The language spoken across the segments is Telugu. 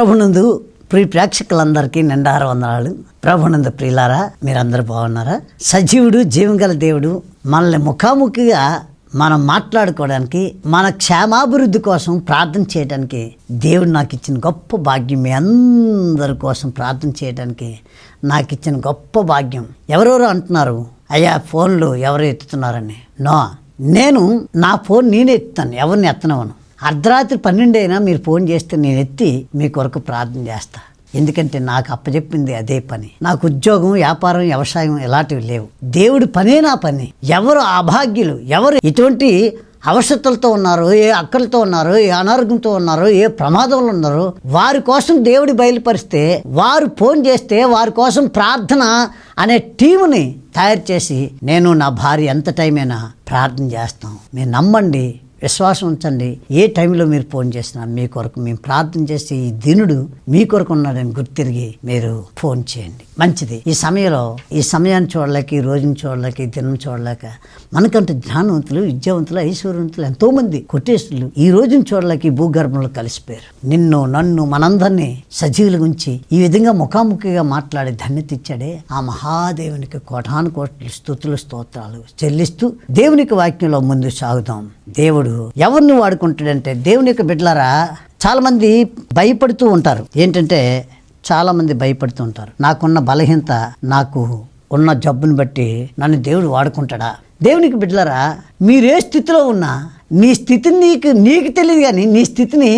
ప్రభునందు ప్రియ ప్రేక్షకులందరికీ నిండార వందనాలు. ప్రభునందు ప్రియులారా, మీరందరూ బాగున్నారా? సజీవుడు జీవంగల దేవుడు మనల్ని ముఖాముఖిగా మనం మాట్లాడుకోవడానికి, మన క్షేమాభివృద్ధి కోసం ప్రార్థన చేయడానికి దేవుడు నాకు ఇచ్చిన గొప్ప భాగ్యం. మీ అందరి కోసం ప్రార్థన చేయడానికి నాకు ఇచ్చిన గొప్ప భాగ్యం. ఎవరెవరు అంటున్నారు, అయ్యా ఫోన్లు ఎవరు ఎత్తుతున్నారని. నో, నేను నా ఫోన్ నేనే ఎత్తుతాను, ఎవరిని ఎత్తనవను. అర్ధరాత్రి 12 అయినా మీరు ఫోన్ చేస్తే నేను ఎత్తి మీ కొరకు ప్రార్థన చేస్తా. ఎందుకంటే నాకు అప్పచెప్పింది అదే పని. నాకు ఉద్యోగం, వ్యాపారం, వ్యవసాయం ఇలాంటివి లేవు. దేవుడి పనే నా పని. ఎవరు అభాగ్యులు, ఎవరు ఎటువంటి అవసరతలతో ఉన్నారో, ఏ అక్కలతో ఉన్నారో, ఏ అనారోగ్యంతో ఉన్నారో, ఏ ప్రమాదంలో ఉన్నారో వారి కోసం దేవుడి బయలుపరిస్తే, వారు ఫోన్ చేస్తే వారి కోసం ప్రార్థన అనే టీముని తయారు చేసి నేను నా భార్య ఎంత టైం అయినా ప్రార్థన చేస్తాం. మీరు నమ్మండి, విశ్వాసం ఉంచండి. ఏ టైంలో మీరు ఫోన్ చేసినా మీ కొరకు మేము ప్రార్థన చేసి ఈ దినుడు మీ కొరకు ఉన్నాడని గుర్తిరిగి మీరు ఫోన్ చేయండి. మంచిది. ఈ సమయాన్ని చూడలేక, ఈ రోజుని చూడలేక, ఈ దినం చూడలేక మనకంటే జ్ఞానవంతులు, విద్యావంతులు, ఐశ్వర్యవంతులు ఎంతోమంది కొట్టేస్తులు ఈ రోజుని చూడలేక ఈ భూగర్భంలో కలిసిపోయారు. నిన్ను, నన్ను, మనందరినీ సజీవుల గురించి ఈ విధంగా ముఖాముఖిగా మాట్లాడే ధన్యత ఇచ్చాడే ఆ మహాదేవునికి కోటాను కోట్ల స్తుతులు, స్తోత్రాలు చెల్లిస్తూ దేవునికి వాక్యంలో ముందు సాగుదాం. దేవుడు ఎవరిని వాడుకుంటాడంటే, దేవుని యొక్క బిడ్డలారా, చాలా మంది భయపడుతూ ఉంటారు. ఏంటంటే చాలా మంది భయపడుతూ ఉంటారు, నాకున్న బలహీనత, నాకు ఉన్న జబ్బుని బట్టి నన్ను దేవుడు వాడుకుంటాడా? దేవునికి బిడ్డలారా, మీరే స్థితిలో ఉన్నా నీ స్థితిని నీకు తెలియదు, కానీ నీ స్థితిని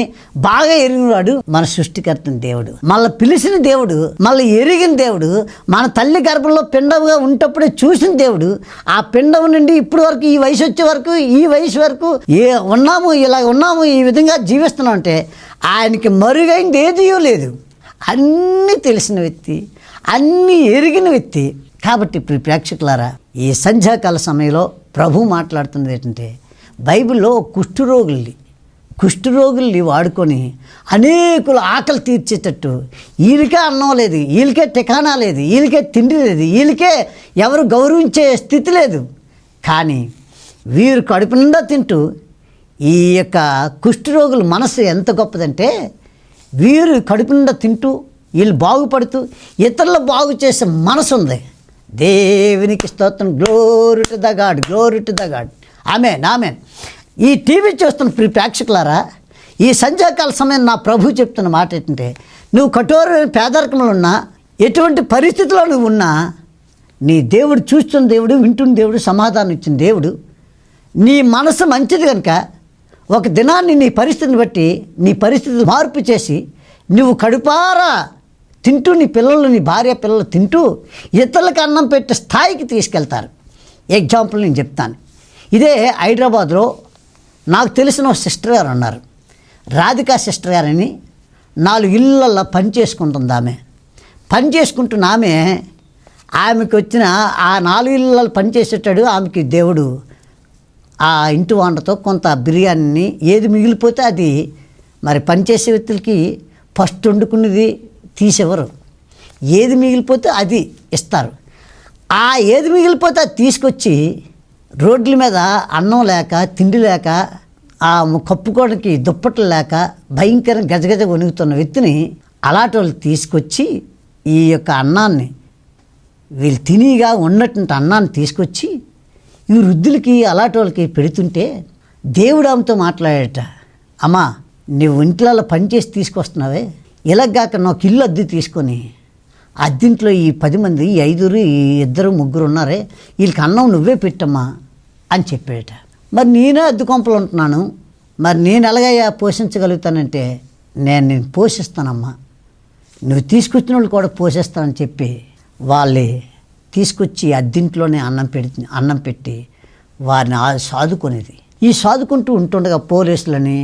బాగా ఎరిగినవాడు మన సృష్టికర్తని దేవుడు, మళ్ళీ పిలిచిన దేవుడు, మళ్ళీ ఎరిగిన దేవుడు, మన తల్లి గర్భంలో పిండముగా ఉంటప్పుడే చూసిన దేవుడు. ఆ పిండం నుండి ఇప్పుడు వరకు, ఈ వయసు వచ్చే వరకు, ఈ వయసు వరకు ఇలా ఉన్నాము, ఈ విధంగా జీవిస్తున్నాం అంటే ఆయనకి మరుగైంది ఏదీ లేదు. అన్నీ తెలిసిన వ్యక్తి, అన్నీ ఎరిగిన వ్యక్తి. కాబట్టి ఇప్పుడు ప్రేక్షకులారా, ఈ సంధ్యాకాల సమయంలో ప్రభు మాట్లాడుతున్నది ఏంటంటే, బైబిల్లో కుష్ఠరోగుల్ని వాడుకొని అనేకులు ఆకలి తీర్చేటట్టు, వీళ్ళకే అన్నం లేదు, వీళ్ళకే ఠికానా లేదు, వీళ్ళకే తిండి లేదు, వీళ్ళకే ఎవరు గౌరవించే స్థితి లేదు. కానీ వీరు కడుపు నిండా తింటూ, ఈ యొక్క కుష్ఠరోగుల మనసు ఎంత గొప్పదంటే, వీరు కడుపు నిండా తింటూ, వీళ్ళు బాగుపడుతూ ఇతరులు బాగు చేసే మనసు ఉంది. దేవునికి స్తోత్రం. Glory to the God. ఆమేన్. ఈ టీవీ చూస్తున్న ప్రేక్షకులారా, ఈ సంధ్యాకాల సమయం నా ప్రభు చెప్తున్న మాట ఏంటంటే, నువ్వు కఠోరమైన పేదరికంలో ఉన్నా, ఎటువంటి పరిస్థితిలో నువ్వు ఉన్నా, నీ దేవుడు చూస్తున్న దేవుడు, వింటున్న దేవుడు, సమాధానం ఇచ్చిన దేవుడు. నీ మనసు మంచిది కనుక ఒక దినాన్ని నీ పరిస్థితిని బట్టి, నీ పరిస్థితులు మార్పు చేసి, నువ్వు కడుపారా తింటూ, నీ పిల్లలు, నీ భార్య పిల్లలు తింటూ ఇతరులకు అన్నం పెట్టే స్థాయికి తీసుకెళ్తారు. ఎగ్జాంపుల్ నేను చెప్తాను. ఇదే హైదరాబాద్లో నాకు తెలిసిన ఒక సిస్టర్ గారు ఉన్నారు, రాధికా సిస్టర్ గారని. 4 ఇళ్ళల్లో పని చేసుకుంటుంది ఆమె. పని చేసుకుంటున్న ఆమెకు వచ్చిన ఆ 4 ఇళ్ళల్లో పని చేసేటాడు ఆమెకి దేవుడు ఆ ఇంటి వంటతో కొంత బిర్యానీని, ఏది మిగిలిపోతే అది, మరి పనిచేసే వ్యక్తులకి ఫస్ట్ వండుకున్నది తీసేవారు, ఏది మిగిలిపోతే అది ఇస్తారు. ఆ ఏది మిగిలిపోతే అది తీసుకొచ్చి రోడ్ల మీద అన్నం లేక, తిండి లేక, ఆ కప్పుకోవడానికి దుప్పట్లు లేక భయంకరంగా గజగజ వణుకుతున్న వ్యక్తిని అలాంటి వాళ్ళు తీసుకొచ్చి, ఈ యొక్క అన్నాన్ని, వీళ్ళు తినిగా ఉన్నటువంటి అన్నాన్ని తీసుకొచ్చి ఈ వృద్ధులకి, అలాంటి వాళ్ళకి పెడుతుంటే దేవుడు ఆమెతో మాట్లాడేట, అమ్మా నువ్వు ఇంట్లో పనిచేసి తీసుకొస్తున్నావే, ఇలాగాక నాకు ఇల్లు అద్దె తీసుకొని, అద్దెంట్లో ఈ 10 మంది, ఈ 5, ఈ 2, 3 ఉన్నారే, వీళ్ళకి అన్నం నువ్వే పెట్టమ్మా అని చెప్పాడట. మరి నేనే అద్దె కొంపలు ఉంటున్నాను, మరి నేను ఎలాగయ్యా పోషించగలుగుతానంటే, నేను పోషిస్తానమ్మా, నువ్వు తీసుకొచ్చిన వాళ్ళు కూడా పోషిస్తానని చెప్పి వాళ్ళే తీసుకొచ్చి అద్దెంట్లోనే అన్నం పెట్టి వారిని సాదుకునేది. ఈ సాదుకుంటూ ఉంటుండగా పోలీసులని,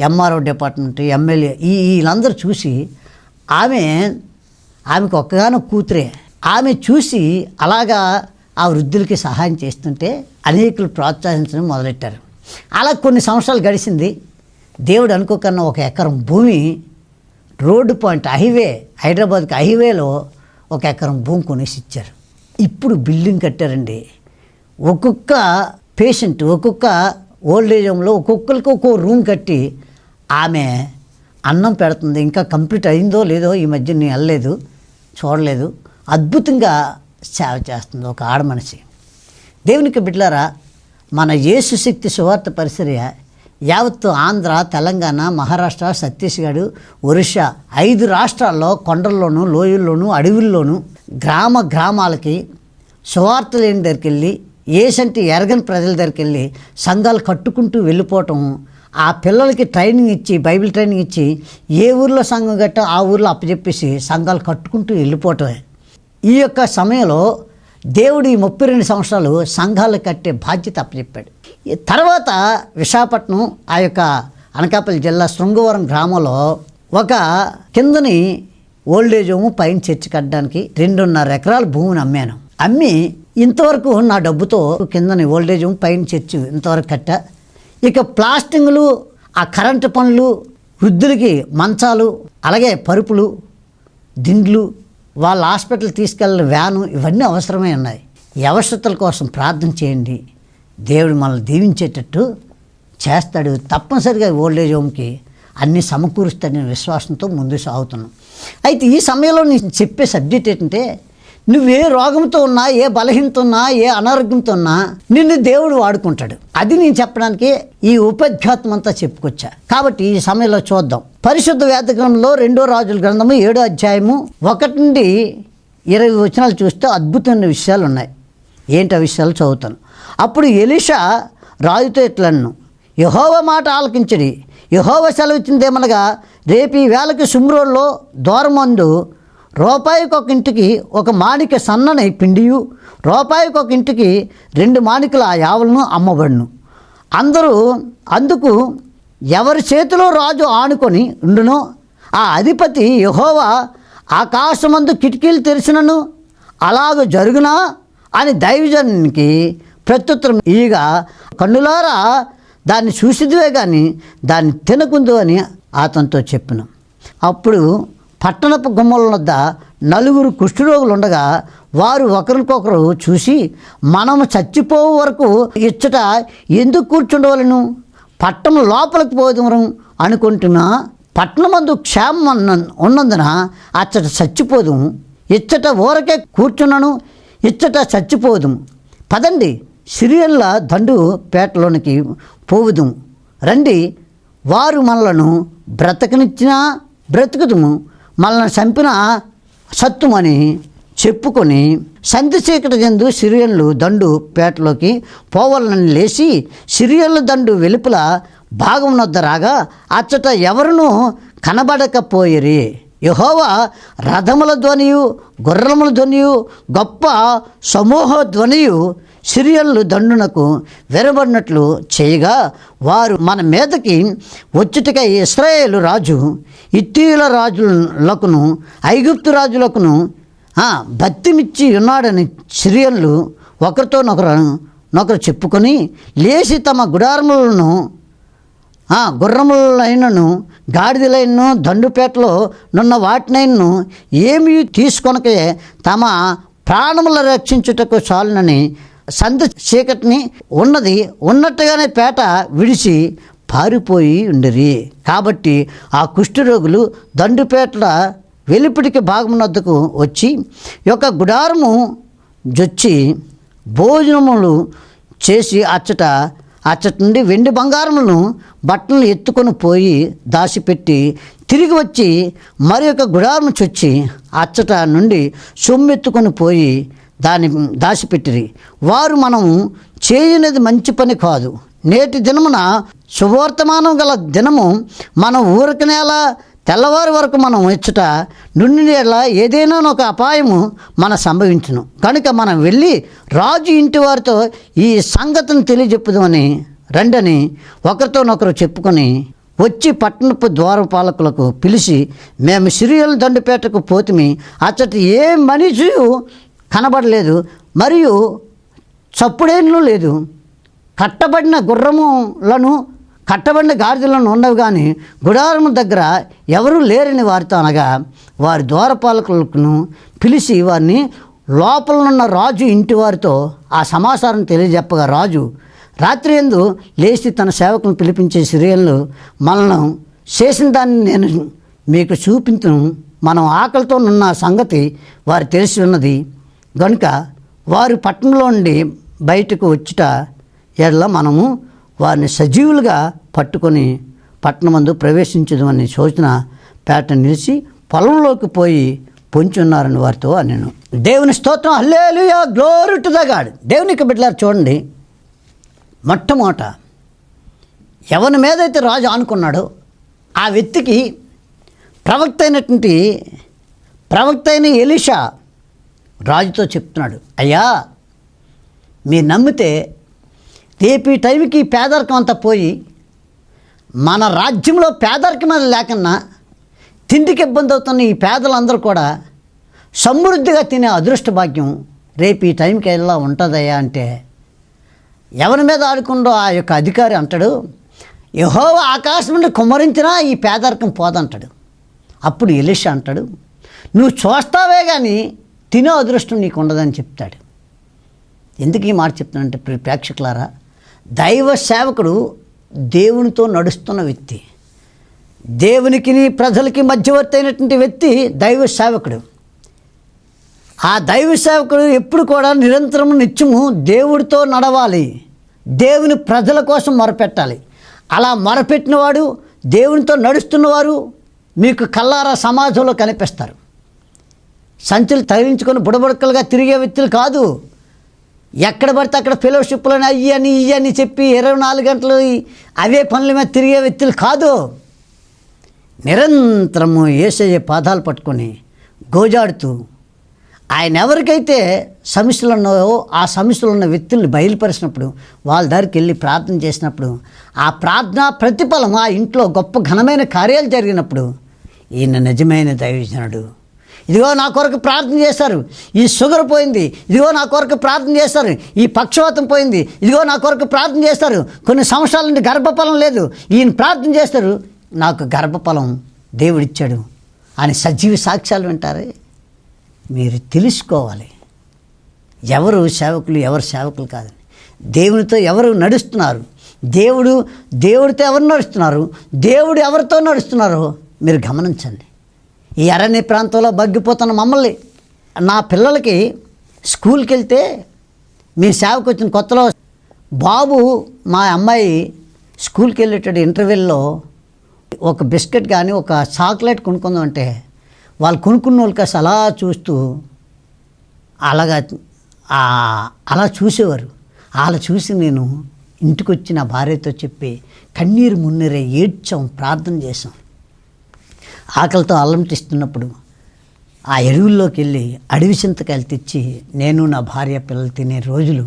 ఎంఆర్ఓ డిపార్ట్మెంట్, ఎమ్మెల్యే వీళ్ళందరూ చూసి, ఆమెకు ఒక్కగానో కూతురే, ఆమె చూసి అలాగా ఆ వృద్ధులకి సహాయం చేస్తుంటే అనేకులు ప్రోత్సహించడం మొదలెట్టారు. అలా కొన్ని సంవత్సరాలు గడిచింది. దేవుడు అనుకోకన్నా 1 ఎకరం భూమి రోడ్డు పాయింట్ హైదరాబాద్కి హైవేలో 1 ఎకరం భూమి కొనేసి ఇచ్చారు. ఇప్పుడు బిల్డింగ్ కట్టారండి. ఒక్కొక్క పేషెంట్, ఒక్కొక్క ఓల్డ్ ఏజ్ హోమ్లో ఒక్కొక్కరికి ఒక్కో రూమ్ కట్టి ఆమె అన్నం పెడుతుంది. ఇంకా కంప్లీట్ అయిందో లేదో ఈ మధ్య నేను వెళ్ళలేదు, చూడలేదు. అద్భుతంగా సేవ చేస్తుంది ఒక ఆడ మనిషి. దేవునికి బిడ్డలారా, మన యేసు శక్తి సువార్త పరిచర్య యావత్తు ఆంధ్ర, తెలంగాణ, మహారాష్ట్ర, ఛత్తీస్గఢ్, ఒరిస్సా 5 రాష్ట్రాల్లో కొండల్లోనూ, లోయల్లోనూ, అడవుల్లోనూ, గ్రామాలకి సువార్త లేని దగ్గరికి వెళ్ళి, ఏసంటి ఎరగని ప్రజల దగ్గరికి వెళ్ళి సంఘాలు కట్టుకుంటూ వెళ్ళిపోవటం, ఆ పిల్లలకి ట్రైనింగ్ ఇచ్చి, బైబిల్ ట్రైనింగ్ ఇచ్చి, ఏ ఊర్లో సంఘం కట్టా ఆ ఊర్లో అప్పచెప్పేసి సంఘాలు కట్టుకుంటూ వెళ్ళిపోవటమే. ఈ యొక్క సమయంలో దేవుడు ఈ 32 సంవత్సరాలు సంఘాలు కట్టే బాధ్యత అప్పచెప్పాడు. తర్వాత విశాఖపట్నం, ఆ యొక్క అనకాపల్లి జిల్లా శృంగవరం గ్రామంలో ఒక కిందని ఓల్డేజ్ హోమ్, పైన చర్చి కట్టడానికి 2.5 ఎకరాల భూమిని అమ్మాను. అమ్మి ఇంతవరకు నా డబ్బుతో కిందని ఓల్డేజ్ హోమ్, పైన చర్చి ఇంతవరకు కట్టా. ఇక ప్లాస్టింగ్లు, ఆ కరెంటు పనులు, వృద్ధులకి మంచాలు, అలాగే పరుపులు, దిండ్లు, వాళ్ళ హాస్పిటల్ తీసుకెళ్ళిన వ్యాను, ఇవన్నీ అవసరమై ఉన్నాయి. ఈ అవసరతల కోసం ప్రార్థన చేయండి. దేవుడు మనల్ని దీవించేటట్టు చేస్తాడు. తప్పనిసరిగా ఓల్డేజ్ హోమ్కి అన్నీ సమకూరుస్తాడని విశ్వాసంతో ముందుకు సాగుతున్నాం. అయితే ఈ సమయంలో నేను చెప్పే సబ్జెక్ట్ ఏంటంటే, నువ్వే రోగంతో ఉన్నా, ఏ బలహీనత ఉన్నా, ఏ అనారోగ్యంతో ఉన్నా నిన్ను దేవుడు వాడుకుంటాడు. అది నేను చెప్పడానికి ఈ ఉపధ్యాత్మం అంతా చెప్పుకొచ్చా. కాబట్టి ఈ సమయంలో చూద్దాం. పరిశుద్ధ వేద గ్రంథంలో 2వ రాజుల గ్రంథము 7వ అధ్యాయము 1 నుండి 20 వచనాలు చూస్తే అద్భుతమైన విషయాలు ఉన్నాయి. ఏంటి ఆ విషయాలు చదువుతాను. అప్పుడు ఎలీషా రాజుతో ఇట్లన్ను, యెహోవా మాట ఆలకించడి. యెహోవా సెలవిచ్చిందేమనగా, రేపు ఈ వేళకి సుమ్రోల్లో దూరమందు రూపాయికి ఒక ఇంటికి 1 మాణిక సన్నని పిండియు, రూపాయికి ఒక ఇంటికి 2 మాణికల యావలను అమ్మబడును. అందుకు ఎవరి చేతిలో రాజు ఆనుకొని ఉండునో ఆ అధిపతి యెహోవా ఆకాశమందు కిటికీలు తెరిచినను అలాగ జరుగునా అని దైవజనునికి ప్రత్యుత్తరం ఇయ్యగా, కన్నులారా దాన్ని చూసిదివే కానీ దాన్ని తినకుందు అని అతనితో చెప్పిన. అప్పుడు పట్టణపు గుమ్మల వద్ద 4 కుష్ఠరోగులు ఉండగా వారు ఒకరికొకరు చూసి, మనము చచ్చిపోవు వరకు ఇచ్చట ఎందుకు కూర్చుండవలను? పట్టణం లోపలికి పోదాం అనుకుంటున్నా, పట్టణమందు క్షేమం ఉన్నందున అచ్చట చచ్చిపోదు. ఇచ్చట ఊరకే కూర్చున్నాను, ఇచ్చట చచ్చిపోదు. పదండి, సిరియన్ల దండు పేటలోనికి పోవుదుము. రండి, వారు మనలను బ్రతకనిచ్చినా బ్రతుకుదుము, మనల్ని చంపిన సత్తుమని చెప్పుకొని సంధి చీకటి చెందు సిరియన్లు దండు పేటలోకి పోవాలని లేచి సిరియన్ల దండు వెలుపల భాగం వద్ద రాగా అచ్చట ఎవరునూ కనబడకపోయిరి. యెహోవా రథముల ధ్వనియు, గుర్రముల ధ్వనియు, గొప్ప సమూహ ధ్వనియు సిరియన్లు దండునకు వెరబడినట్లు చేయగా, వారు మన మీదకి వచ్చుటకై ఇశ్రాయేలు రాజు ఇత్తీయుల రాజులకును ఐగుప్తు రాజులకును బత్తిమిచ్చి ఉన్నాడని సిరియన్లు ఒకరితో చెప్పుకొని లేచి తమ గుడారములను, గుర్రములైనను గాడిదలైనను దండుపేటలో నున్న వాటినైనను ఏమీ తీసుకొనకే తమ ప్రాణముల రక్షించుటకు చాలునని సంధి చీకటిని ఉన్నట్టుగానే పేట విడిచి పారిపోయి ఉండిరి. కాబట్టి ఆ కుష్ఠరోగులు దండుపేటల వెలుపటికి భాగమునద్దకు వచ్చి యొక్క గుడారము జొచ్చి భోజనములు చేసి అచ్చట నుండి వెండి బంగారములను బట్టలను ఎత్తుకొని పోయి దాచిపెట్టి తిరిగి వచ్చి మరి యొక్క గుడారము చొచ్చి అచ్చట నుండి సొమ్మెత్తుకొని పోయి దాన్ని దాచిపెట్టిరి. వారు మనము చేయనిది మంచి పని కాదు. నేటి దినమున శుభవర్తమానం గల దినము మనం ఊరకనేలా తెల్లవారి వరకు మనం ఇచ్చట నుండినేలా ఏదైనా ఒక అపాయము మన సంభవించును. కనుక మనం వెళ్ళి రాజు ఇంటి వారితో ఈ సంగతిని తెలియజెప్పుదామని రండని ఒకరితోనొకరు చెప్పుకొని వచ్చి పట్టణపు ద్వారపాలకులకు పిలిచి, మేము సిరియల్ దండుపేటకు పోతిమి, అచ్చట ఏ మనిషి కనబడలేదు, మరియు చప్పుడేళ్ళు లేదు. కట్టబడిన గుర్రములను కట్టబడిన గాడిదలను ఉన్నవి కానీ గుడారము దగ్గర ఎవరూ లేరని వారితో అనగా, వారి ద్వారపాలకులను పిలిచి వారిని లోపలనున్న రాజు ఇంటి వారితో ఆ సమాచారం తెలియజెప్పగా, రాజు రాత్రి యందు లేచి తన సేవకులను పిలిపించే సిరియన్లు మనల్ని చేసిన దాన్ని నేను మీకు చూపించను. మనం ఆకలితో ఉన్న సంగతి వారు తెలిసి ఉన్నది కనుక వారు పట్టణంలో నుండి బయటకు వచ్చుట ఎడల మనము వారిని సజీవులుగా పట్టుకొని పట్టణమందు ప్రవేశించదమని సూచన పేట నిలిచి పొలంలోకి పోయి పొంచున్నారని వారితో నేను. దేవుని స్తోత్రం, హల్లెలూయా, గ్లోరీ టు ద గాడ్. దేవునికి బిడ్డలారా చూడండి, మొట్టమొదట ఎవరి మీదైతే రాజు ఆనుకున్నాడో ఆ వ్యక్తికి ప్రవక్త అయిన ఎలీషా రాజుతో చెప్తున్నాడు, అయ్యా మీరు నమ్మితే రేపు ఈ టైంకి పేదరికం అంతా పోయి మన రాజ్యంలో పేదరికం అనేది లేకన్నా తిండికి ఇబ్బంది అవుతున్న ఈ పేదలందరూ కూడా సమృద్ధిగా తినే అదృష్ట భాగ్యం రేపు ఈ టైంకి ఎలా ఉంటుందయ్యా అంటే, ఎవరి మీద ఆడుకుండో ఆ యొక్క అధికారి అంటాడు, యెహోవా ఆకాశం నుండి కుమ్మరించినా ఈ పేదరికం పోదంటాడు. అప్పుడు ఎలీషా అంటాడు, నువ్వు చూస్తావే కానీ తినే అదృష్టం నీకు ఉండదని చెప్తాడు. ఎందుకు ఈ మాట చెప్తానంటే ప్రేక్షకులారా, దైవ సేవకుడు దేవునితో నడుస్తున్న వ్యక్తి, దేవునికి ప్రజలకి మధ్యవర్తి అయినటువంటి వ్యక్తి దైవ సేవకుడు. ఆ దైవ సేవకుడు ఎప్పుడు కూడా నిరంతరం నిత్యము దేవుడితో నడవాలి, దేవుని ప్రజల కోసం మొరపెట్టాలి. అలా మొరపెట్టినవాడు, దేవునితో నడుస్తున్నవారు మీకు కల్లారా సమాజంలో కనిపిస్తారు. సంచులు తగిలించుకొని బుడబుడకలుగా తిరిగే వ్యక్తులు కాదు. ఎక్కడ పడితే అక్కడ ఫెలోషిప్లోని ఇయ్యి అని చెప్పి 24 గంటలు అవే పనుల మీద తిరిగే వ్యక్తులు కాదు. నిరంతరము యేసయ్య పాదాలు పట్టుకొని గోజాడుతూ ఆయన ఎవరికైతే సమస్యలు ఉన్నాయో ఆ సమస్యలు ఉన్న వ్యక్తుల్ని బయలుపరిచినప్పుడు, వాళ్ళ దగ్గరికి వెళ్ళి ప్రార్థన చేసినప్పుడు, ఆ ప్రార్థన ప్రతిఫలం ఆ ఇంట్లో గొప్ప ఘనమైన కార్యాలు జరిగినప్పుడు, ఈయన నిజమైన దైవజనుడు. ఇదిగో నా కొరకు ప్రార్థన చేశారు, ఈ షుగర్ పోయింది, ఇదిగో నా కొరకు ప్రార్థన చేస్తారు, ఈ పక్షవాతం పోయింది, ఇదిగో నా కొరకు ప్రార్థన చేస్తారు, కొన్ని సంవత్సరాల నుండి గర్భఫలం లేదు, ఈయన ప్రార్థన చేస్తారు, నాకు గర్భఫలం దేవుడిచ్చాడు అని సజీవ సాక్ష్యాలు వింటారే. మీరు తెలుసుకోవాలి ఎవరు సేవకులు, ఎవరు సేవకులు కాదని. దేవునితో ఎవరు నడుస్తున్నారు, దేవుడితో ఎవరు నడుస్తున్నారు, దేవుడు ఎవరితో నడుస్తున్నారో మీరు గమనించండి. ఈ అరణ్య ప్రాంతంలో బగ్గిపోతున్న మమ్మల్ని, నా పిల్లలకి స్కూల్కి వెళ్తే మీ సేవకు వచ్చిన కొత్తలో బాబు మా అమ్మాయి స్కూల్కి వెళ్ళేటప్పుడు ఇంటర్వెల్లో ఒక బిస్కెట్ కానీ ఒక చాక్లెట్ కొనుక్కుందాం అంటే వాళ్ళు కొనుక్కున్న వాళ్ళకి అసలు అలా చూస్తూ అలా చూసేవారు. అలా చూసి నేను ఇంటికి వచ్చి నా భార్యతో చెప్పి కన్నీరు మున్నీరే ఏడ్చాం, ప్రార్థన చేసాం. ఆకలితో అల్లంటిస్తున్నప్పుడు ఆ ఎరువుల్లోకి వెళ్ళి అడవి చింతకాయలు తెచ్చి నేను నా భార్య పిల్లలు తినే రోజులు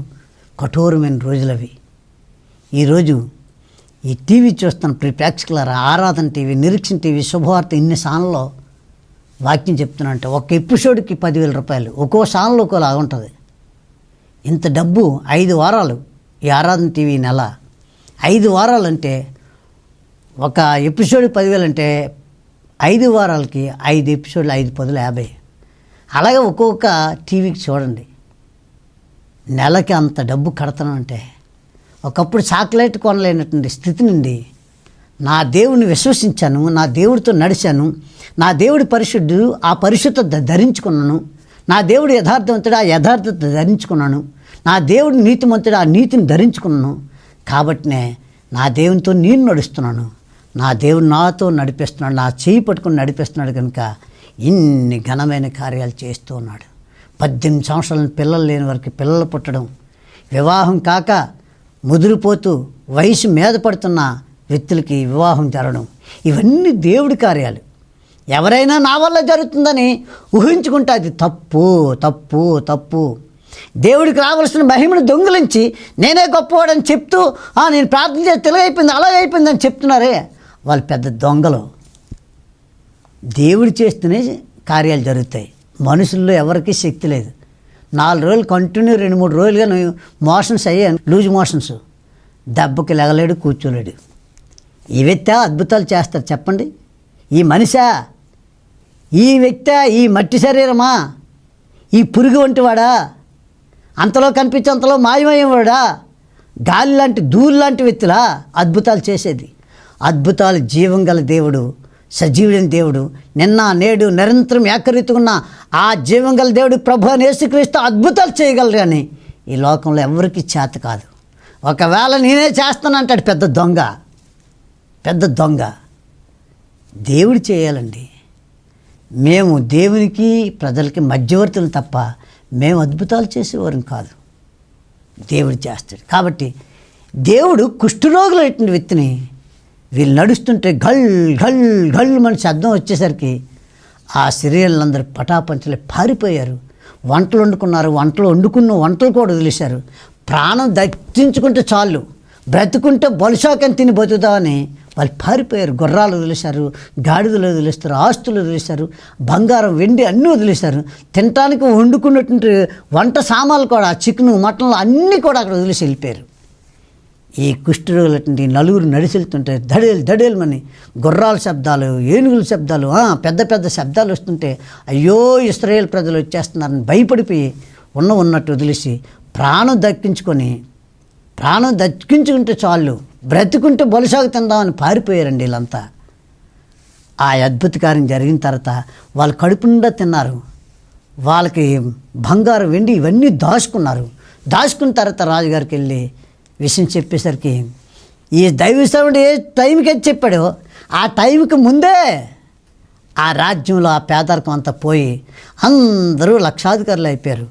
కఠోరమైన రోజులు అవి. ఈరోజు ఈ టీవీ చూస్తున్న ప్రేక్షకులారా, ఆరాధన టీవీ, నిరీక్షణ టీవీ, శుభవార్త ఇన్ని ఛానల్లో వాక్యం చెప్తున్నా అంటే ఒక ఎపిసోడ్కి 10,000 రూపాయలు, ఒక్కో ఛానల్ ఒక్కోలా ఉంటుంది. ఇంత డబ్బు 5 వారాలు ఈ ఆరాధన టీవీ నెల 5 వారాలంటే ఒక ఎపిసోడ్ 10,000 అంటే 5 వారాలకి 5 ఎపిసోడ్లు 5 10 50. అలాగే ఒక్కొక్క టీవీకి చూడండి, నెలకి అంత డబ్బు కడతానంటే ఒకప్పుడు చాక్లెట్ కొనలేనటువంటి స్థితి నుండి నా దేవుడిని విశ్వసించాను, నా దేవుడితో నడిచాను, నా దేవుడి పరిశుద్ధుడు, ఆ పరిశుద్ధత ధరించుకున్నాను, నా దేవుడు యథార్థవంతుడు, ఆ యథార్థత ధరించుకున్నాను, నా దేవుడు నీతిమంతుడు, ఆ నీతిని ధరించుకున్నాను. కాబట్టినే నా దేవునితో నేను నడుస్తున్నాను, నా దేవుడు నాతో నడిపిస్తున్నాడు, నా చేయి పట్టుకుని నడిపిస్తున్నాడు. కనుక ఇన్ని ఘనమైన కార్యాలు చేస్తూ ఉన్నాడు. 18 సంవత్సరాల పిల్లలు లేని వారికి పిల్లలు పుట్టడం, వివాహం కాక ముదిరిపోతూ వయసు మీద పడుతున్న వ్యక్తులకి వివాహం జరగడం, ఇవన్నీ దేవుడి కార్యాలు. ఎవరైనా నా వల్ల జరుగుతుందని ఊహించుకుంటే అది తప్పు తప్పు తప్పు. దేవుడికి రావాల్సిన మహిమను దొంగిలించి నేనే గొప్పవాడని చెప్తూ నేను ప్రార్థన చేసి తెలియైపోయింది అలాగైపోయిందని చెప్తున్నారే, వాళ్ళు పెద్ద దొంగలు. దేవుడు చేస్తేనే కార్యాలు జరుగుతాయి. మనుషుల్లో ఎవరికీ శక్తి లేదు. 4 రోజులు కంటిన్యూ 2-3 రోజులుగా మోషన్స్ అయ్యాను, లూజ్ మోషన్స్, దెబ్బకి లెగలేడు, కూర్చోలేడు. ఈ వ్యక్తి అద్భుతాలు చేస్తారు చెప్పండి? ఈ మనిషా, ఈ వ్యక్తి, ఈ మట్టి శరీరమా, ఈ పురుగు వంటి వాడా, అంతలో కనిపించి అంతలో మాయమయ్యేవాడా, గాలి లాంటి ధూళి లాంటి వ్యక్తులా అద్భుతాలు చేసేది? అద్భుతాలు జీవం గల దేవుడు, సజీవుడైన దేవుడు, నిన్న నేడు నిరంతరం ఏకరీతిగా ఉన్న ఆ జీవం గల దేవుడు ప్రభు అయిన యేసుక్రీస్తు అద్భుతాలు చేయగలరు. కానీ ఈ లోకంలో ఎవరికి చేత కాదు. ఒకవేళ నేనే చేస్తానంటాడు పెద్ద దొంగ. దేవుడు చేయాలండి. మేము దేవునికి ప్రజలకి మధ్యవర్తులు తప్ప మేము అద్భుతాలు చేసేవారం కాదు. దేవుడు చేస్తాడు. కాబట్టి దేవుడు కుష్ఠరోగులైన వ్యక్తిని వీళ్ళు నడుస్తుంటే ఘల్ ఘల్ ఘల్ మన శబ్దం వచ్చేసరికి ఆ సిరియళ్ళందరూ పటాపంచలే పారిపోయారు. వంటలు వండుకున్నారు, వంటలు కూడా వదిలేశారు. ప్రాణం దక్కించుకుంటే చాలు, బ్రతుకుంటే బొలసాకని తిని బతుకుతామని వాళ్ళు పారిపోయారు. గుర్రాలు వదిలేశారు, గాడిదలు వదిలేస్తారు, ఆస్తులు వదిలేశారు, బంగారం వెండి అన్నీ వదిలేశారు. తినటానికి వండుకున్నటువంటి వంట సామాన్లు కూడా, చికెను మటన్లు అన్నీ కూడా అక్కడ వదిలేసి వెళ్ళిపోయారు. ఈ కుష్ఠరోగులటువంటి నలుగురు నడిచెళ్తుంటే దడేలమని గుర్రాల శబ్దాలు, ఏనుగుల శబ్దాలు, పెద్ద పెద్ద శబ్దాలు వస్తుంటే అయ్యో ఇశ్రాయేల్ ప్రజలు వచ్చేస్తున్నారని భయపడిపోయి ఉన్నట్టు వదిలేసి ప్రాణం దక్కించుకుంటే చాలు, బ్రతుకుంటే బొలసాగు తిందామని పారిపోయారండి వీళ్ళంతా. ఆ అద్భుత కార్యం జరిగిన తర్వాత వాళ్ళు కడుపు నిండా తిన్నారు. వాళ్ళకి బంగారం వెండి ఇవన్నీ దాచుకున్న తర్వాత రాజుగారికి వెళ్ళి విషయం చెప్పేసరికి ఈ దైవసేవుడు ఏ టైంకి అయితే చెప్పాడో ఆ టైంకి ముందే ఆ రాజ్యంలో ఆ పేదరికం అంతా పోయి అందరూ లక్షాధికారులు అయిపోయారు.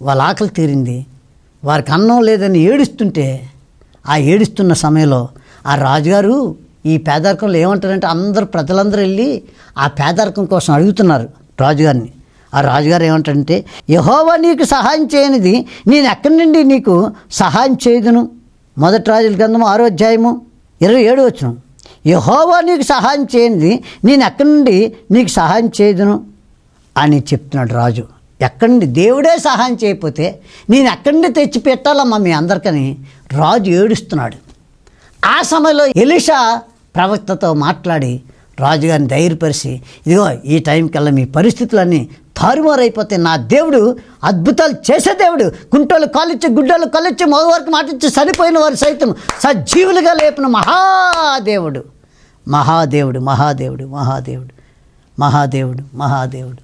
వాళ్ళ ఆకలి తీరింది. వారికి అన్నం లేదని ఏడుస్తుంటే ఆ ఏడుస్తున్న సమయంలో ఆ రాజుగారు ఈ పేదరికంలో ఏమంటారంటే ప్రజలందరూ వెళ్ళి ఆ పేదరికం కోసం అడుగుతున్నారు రాజుగారిని. ఆ రాజుగారు ఏమంటారంటే, యెహోవా నీకు సహాయం చేయనిది నేను ఎక్కడి నుండి నీకు సహాయం చేయదును. మొదటి రాజుల గ్రంథము 6వ అధ్యాయము 27వ వచనం. యెహోవా నీకు సహాయం చేయనిది నేను ఎక్కడి నుండి నీకు సహాయం చేయదును అని చెప్తున్నాడు రాజు. ఎక్కడి నుండి దేవుడే సహాయం చేయకపోతే నేను ఎక్కడి నుండి తెచ్చి పెట్టాలమ్మా మీ అందరికని రాజు ఏడుస్తున్నాడు. ఆ సమయంలో ఎలీషా ప్రవక్తతో మాట్లాడి రాజుగారిని ధైర్యపరిచి, ఇదిగో ఈ టైంకల్లా మీ పరిస్థితులన్నీ తారుమారైపోతే నా దేవుడు అద్భుతాలు చేసే దేవుడు, కుంటోళ్ళు కాలిచ్చి, గుడ్డోళ్ళు కాలిచ్చి, మగవారికి మాటిచ్చి చనిపోయిన వారు సైతం సజీవులుగా లేపిన మహాదేవుడు మహాదేవుడు మహాదేవుడు మహాదేవుడు మహాదేవుడు మహాదేవుడు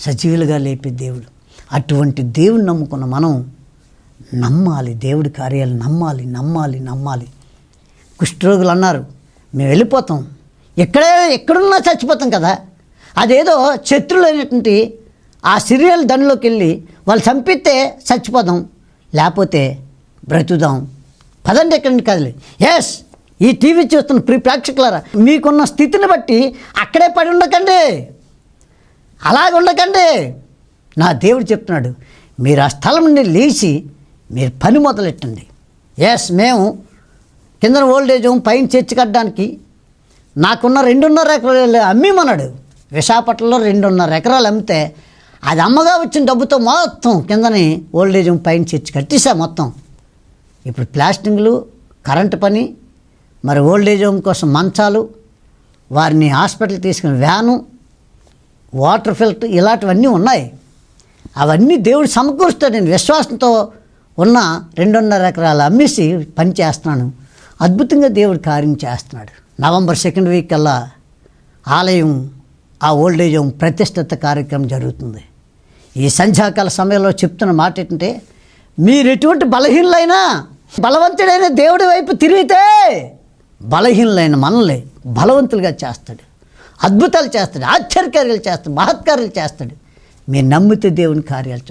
సజీవులుగా లేపే దేవుడు. అటువంటి దేవుని నమ్ముకున్న మనం నమ్మాలి, దేవుడి కార్యాలు నమ్మాలి. కుష్ఠరోగులు అన్నారు, మేము వెళ్ళిపోతాం, ఎక్కడున్నా చచ్చిపోతాం కదా. అదేదో శత్రువులైనటువంటి ఆ సిరియల్ దండలోకి వెళ్ళి వాళ్ళు చంపితే చచ్చిపోదాం, లేకపోతే బ్రతుకుదాం, పదండి ఎక్కడి నుండి కదలి. ఎస్, ఈ టీవీ చూస్తున్న ప్రేక్షకులారా, మీకున్న స్థితిని బట్టి అక్కడే పడి ఉండకండి, అలాగ ఉండకండి. నా దేవుడు చెప్తున్నాడు, మీరు ఆ స్థలం నుండి లేచి మీరు పని మొదలెట్టండి. ఎస్, మేము కింద ఓల్డేజ్ హోమ్ పైన చర్చి కట్టడానికి నాకున్న 2.5 ఎకరాలు అమ్మిమన్నాడు. విశాఖపట్నంలో 2.5 ఎకరాలు అమ్మితే అది అమ్మగా వచ్చిన డబ్బుతో మొత్తం కిందని ఓల్డేజ్ హోమ్ పైన చర్చి కట్టేసా మొత్తం. ఇప్పుడు ప్లాస్టింగ్లు, కరెంటు పని, మరి ఓల్డేజ్ హోమ్ కోసం మంచాలు, వారిని హాస్పిటల్ తీసుకుని వ్యాను, వాటర్ ఫిల్టర్, ఇలాంటివన్నీ ఉన్నాయి. అవన్నీ దేవుడు సమకూరుస్తాడు. నేను విశ్వాసంతో ఉన్న 2.5 ఎకరాలు అమ్మేసి పని చేస్తున్నాను. అద్భుతంగా దేవుడు కార్యం చేస్తున్నాడు. నవంబర్ 2nd వీక్ కల్లా ఆలయం, ఆ ఓల్డేజ్ హోమ్ ప్రతిష్ఠిత కార్యక్రమం జరుగుతుంది. ఈ సంధ్యాకాల సమయంలో చెప్తున్న మాట ఏంటంటే, మీరు ఎటువంటి బలహీనులైనా బలవంతుడైన దేవుడి వైపు తిరిగితే బలహీనులైన మనల్ని బలవంతులుగా చేస్తాడు, అద్భుతాలు చేస్తాడు, ఆశ్చర్యకార్యాలు చేస్తాడు, మహత్కార్యాలు చేస్తాడు. మీరు నమ్మితే దేవుని కార్యాలు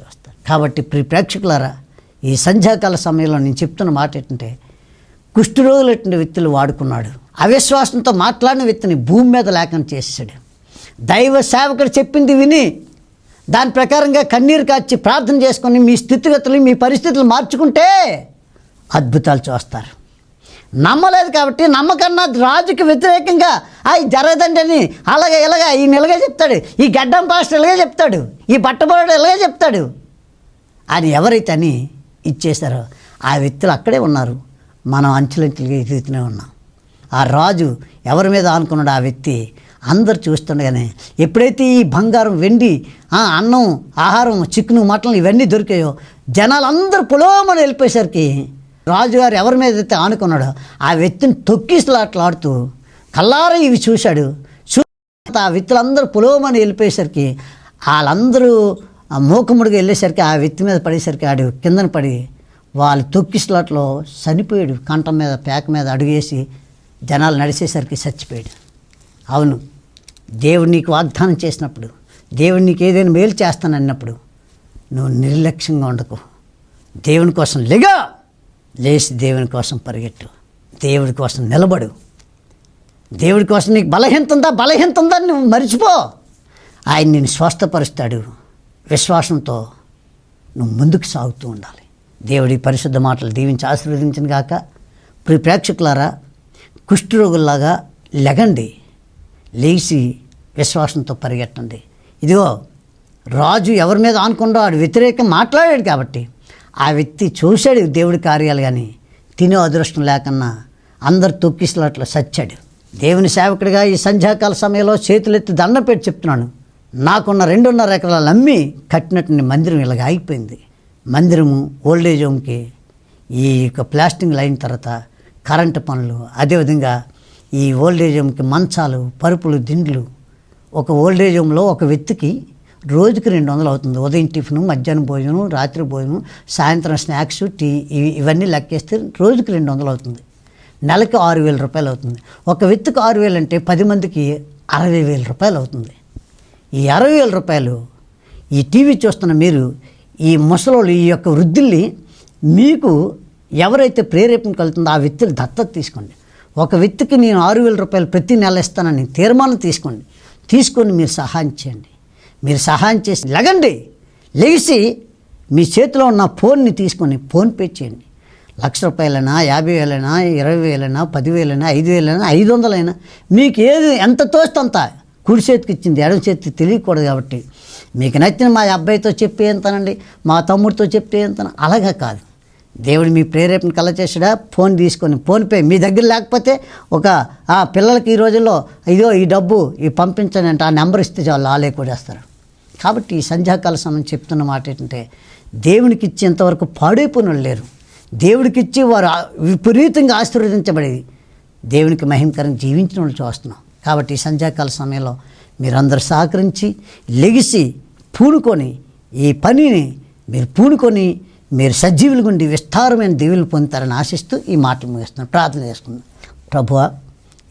చూస్తారు. కాబట్టి ప్రేక్షకులారా, ఈ సంధ్యాకాల సమయంలో నేను చెప్తున్న మాట ఏంటంటే, కుష్ఠరోగులటువంటి వ్యక్తులు వాడుకున్నాడు. అవిశ్వాసంతో మాట్లాడిన వ్యక్తిని భూమి మీద లేకుండా చేశాడు. దైవ సేవకుడు చెప్పింది విని దాని ప్రకారంగా కన్నీరు కార్చి ప్రార్థన చేసుకొని మీ స్థితిగతులు, మీ పరిస్థితులు మార్చుకుంటే అద్భుతాలు చూస్తారు. నమ్మలేదు కాబట్టి నమ్మకన్నా రాజుకి వ్యతిరేకంగా అవి జరగదండి అని ఇలాగా ఈయన ఇలాగే చెప్తాడు, ఈ గడ్డం పాస్టర్ ఇలాగే చెప్తాడు, ఈ బట్టబోడు ఇలాగే చెప్తాడు అని ఎవరైతే అని ఇచ్చేశారో ఆ వ్యక్తులు అక్కడే ఉన్నారు. మనం అంచెలంచెలుగా ఎదుగుతూనే ఉన్నాం. ఆ రాజు ఎవరి మీద ఆనుకున్నాడు, ఆ వ్యక్తి అందరు చూస్తుండగానే ఎప్పుడైతే ఈ బంగారం, వెండి, అన్నం, ఆహారం, చికెను, మటన్లు ఇవన్నీ దొరికాయో జనాలు అందరూ పొలోమని వెళ్ళిపోయేసరికి రాజుగారు ఎవరి మీద అయితే ఆనుకున్నాడో ఆ వ్యక్తిని తొక్కిసలాట్లాడుతూ కల్లారా ఇవి చూశాడు. ఆ వ్యక్తులందరూ పులోమని వెళ్ళిపోయేసరికి వాళ్ళందరూ ఆ మూకముడిగా వెళ్ళేసరికి ఆ వ్యక్తి మీద పడేసరికి ఆడు కిందన పడి వాళ్ళు తొక్కిసలాట్లో చనిపోయాడు. కంఠం మీద పేక మీద అడుగేసి జనాలు నడిచేసరికి చచ్చిపోయాడు. అవును, దేవుడు నీకు వాగ్దానం చేసినప్పుడు, దేవుడు నీకు ఏదైనా మేలు చేస్తానన్నప్పుడు నువ్వు నిర్లక్ష్యంగా ఉండకు. దేవుని కోసం లేచి దేవుని కోసం పరిగెట్టు, దేవుడి కోసం నిలబడు. దేవుడి కోసం నీకు బలహీనత ఉందా నువ్వు మర్చిపో. ఆయన నిన్ను స్వస్థపరుస్తాడు. విశ్వాసంతో నువ్వు ముందుకు సాగుతూ ఉండాలి. దేవుడి పరిశుద్ధ మాటలు దీవించి ఆశీర్వదించిన గాక. ప్రేక్షకులారా, కుష్ఠరోగుల్లాగా లెగండి, లేచి విశ్వాసంతో పరిగెట్టండి. ఇదిగో రాజు ఎవరి మీద ఆనుకుండో ఆడు వ్యతిరేకం మాట్లాడాడు కాబట్టి ఆ వ్యక్తి చూశాడు దేవుడి కార్యాలు, కానీ తినే అదృష్టం లేకన్నా అందరు తొక్కిసలాట్లో చచ్చాడు. దేవుని సేవకుడిగా ఈ సంధ్యాకాల సమయంలో చేతులెత్తి దండం పెట్టి చెప్తున్నాను, నాకున్న 2.5 ఎకరాలు అమ్మి కట్టినట్టు మందిరం ఇలాగ ఆగిపోయింది. మందిరము ఓల్డేజ్ హోమ్కి ఈ ప్లాస్టింగ్ అయిన తర్వాత కరెంటు పనులు, అదేవిధంగా ఈ ఓల్డేజ్ హోమ్కి మంచాలు, పరుపులు, దిండ్లు. ఒక ఓల్డేజ్ హోమ్లో ఒక వ్యక్తికి రోజుకి 200 అవుతుంది. ఉదయం టిఫిను, మధ్యాహ్నం భోజనం, రాత్రి భోజనం, సాయంత్రం స్నాక్స్, టీ, ఇవన్నీ లెక్కేస్తే రోజుకి 200 అవుతుంది. నెలకి 6,000 రూపాయలు అవుతుంది. ఒక వ్యక్తికి 6,000 అంటే 10 మందికి 60,000 రూపాయలు అవుతుంది. ఈ 60,000 రూపాయలు ఈ టీవీ చూస్తున్న మీరు, ఈ ముసలోళ్ళు, ఈ యొక్క వృద్ధుల్ని మీకు ఎవరైతే ప్రేరేపణ కలుగుతుందో ఆ వ్యక్తులు దత్తత తీసుకోండి. ఒక వ్యక్తికి నేను 6,000 రూపాయలు ప్రతి నెల ఇస్తానని తీర్మానం తీసుకొని మీరు సహాయం చేయండి. మీరు సహాయం చేసి లెగిసి మీ చేతిలో ఉన్న ఫోన్ని తీసుకొని ఫోన్పే చేయండి. 1,00,000 రూపాయలైనా, 50,000 20,000 10,000 5,000 500 మీకు ఏది ఎంత తోస్తంత. కుడి చేతికి ఇచ్చింది ఎడమ చేతికి తెలియకూడదు కాబట్టి మీకు నచ్చిన మా అబ్బాయితో చెప్పి ఎంతనండి, మా తమ్ముడితో చెప్తే ఎంత, అలాగా కాదు. దేవుడు మీ ప్రేరేపణ కలచేసాడా, ఫోన్ తీసుకొని ఫోన్పే మీ దగ్గర లేకపోతే ఒక పిల్లలకి ఈ రోజుల్లో ఈ డబ్బు పంపించండి అంటే ఆ నెంబర్ ఇస్తే చాలు, వాళ్ళే కొడేస్తారు. కాబట్టి ఈ సంధ్యాకాల సమయం చెప్తున్న మాట ఏంటంటే, దేవునికి ఇచ్చేంతవరకు పాడైపోయిన లేరు. దేవుడికి ఇచ్చి వారు విపరీతంగా ఆశీర్వదించబడేది, దేవునికి మహిమకరంగా జీవించిన వాళ్ళు చూస్తున్నాం. కాబట్టి ఈ సంధ్యాకాల సమయంలో మీరందరూ సహకరించి లెగిసి పూనుకొని ఈ పనిని మీరు పూనుకొని మీరు సజీవులు గుండి విస్తారమైన దీవులు పొందుతారని ఆశిస్తూ ఈ మాటలు ముగిస్తున్నాను. ప్రార్థన చేసుకుందాం. ప్రభువా,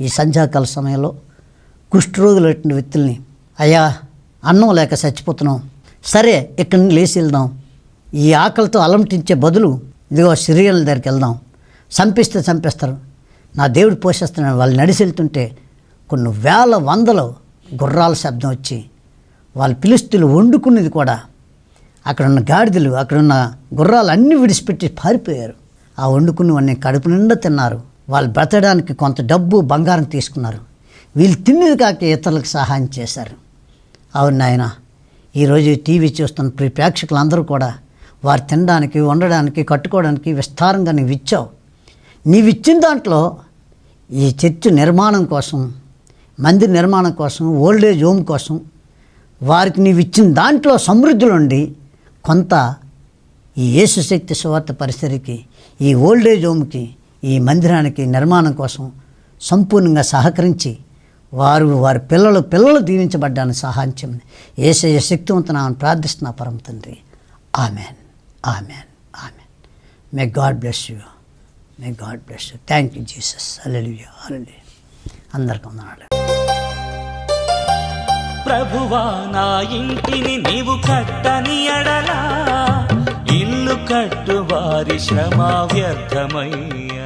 ఈ సంధ్యాకాల సమయంలో కుష్ఠరోగులైన వ్యక్తుల్ని, అయ్యా అన్నం లేక చచ్చిపోతున్నాం, సరే ఇక్కడి నుండి లేచి వెళ్దాం, ఈ ఆకలితో అలంటించే బదులు ఇదిగో సిరియల్ దగ్గరికి వెళ్దాం, చంపేస్తారు, నా దేవుడు పోషిస్తున్నాడు. వాళ్ళు నడిచి వెళ్తుంటే కొన్ని వేల వందలు గుర్రాల శబ్దం వచ్చి వాళ్ళు ఫిలిష్తీయులు వండుకునేది కూడా, అక్కడున్న గాడిదలు, అక్కడున్న గుర్రాలు అన్నీ విడిచిపెట్టి పారిపోయారు. ఆ వండుకున్నవన్నీ కడుపు నిండా తిన్నారు. వాళ్ళు బ్రతకడానికి కొంత డబ్బు బంగారం తీసుకున్నారు. వీళ్ళు తిన్నది కాక ఇతరులకు సహాయం చేశారు. అవును నాయన, ఈరోజు టీవీ చూస్తున్న ప్రేక్షకులందరూ కూడా వారు తినడానికి, వండడానికి, కట్టుకోవడానికి విస్తారంగా నీవు ఇచ్చావు. నీవిచ్చిన దాంట్లో ఈ చర్చ్ నిర్మాణం కోసం, మందిర నిర్మాణం కోసం, ఓల్డేజ్ హోమ్ కోసం వారికి నీవు ఇచ్చిన దాంట్లో సమృద్ధులు ఉండి కొంత ఈ యేసుశక్తి సువార్త పరిసరికి, ఈ ఓల్డేజ్ హోమ్కి, ఈ మందిరానికి నిర్మాణం కోసం సంపూర్ణంగా సహకరించి వారి పిల్లలు దీవించబడ్డాన్ని సహాయం చేయమని యేసయ్య శక్తివంతనామని ప్రార్థిస్తున్నా పరమ తండ్రి. ఆమెన్, ఆమెన్, ఆమెన్. May God bless you, may God bless you. Thank you Jesus. హల్లెలూయా, హల్లెలూయా. అందరికీ వందనాలు. ప్రభువా, నా ఇంటిని నీవు కట్టని ఎడలా ఇల్లు కట్టు వారి శ్రమ వ్యర్థమయ్యా.